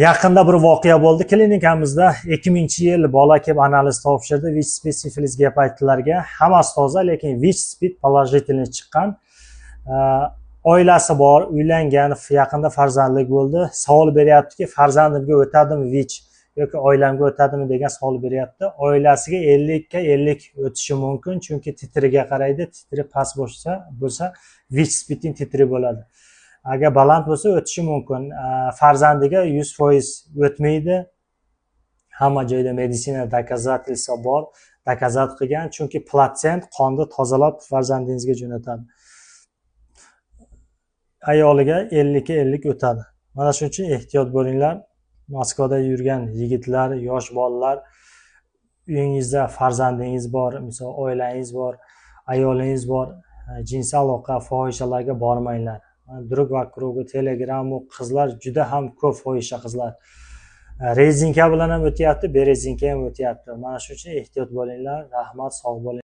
Yaqinda bir voqea bo'ldi klinikamizda. 2000-yil bola kelib analiz topshirdi. VICH-SPID sifilis gepatitlarga. Hammasi toza, lekin VICH-SPID положительный chiqqan. Oilasi bor, uylangan, yaqinda farzandli bo'ldi. Savol beryaptiki, farzandimga o'tadimi VICH yoki oilamga o'tadimi degan savol beryapti. Oilasiga 50 ga 50 o'tishi mumkin, chunki titriga qaraydi. Titri past bo'lsa VICH-SPIDning titri bo'ladi. Agar baland bo'lsa o'tishi mumkin. Farzandiga 100% o'tmaydi. Hamma joyda meditsina doказательства bor, dokazat qilgan, chunki platsent qonni tozalab farzandingizga jo'natadi. Ayoliga 50 ga 50 o'tadi. Mana shuning uchun ehtiyot bo'linglar. Moskvada yurgan yigitlar, yosh bolalar, uyingizda farzandingiz bor, misol oilangiz bor, ayolingiz bor, jinsiy aloqa, fohishalarga bormanglar. Drug va krugi, Telegram qizlar juda ham ko'p fohisha qizlar. Rezinka bilan ham o'tyapti, berezinka ham o'tyapti. Mana shuning uchun ehtiyot bo'linglar. Rahmat, sog' bo'ling.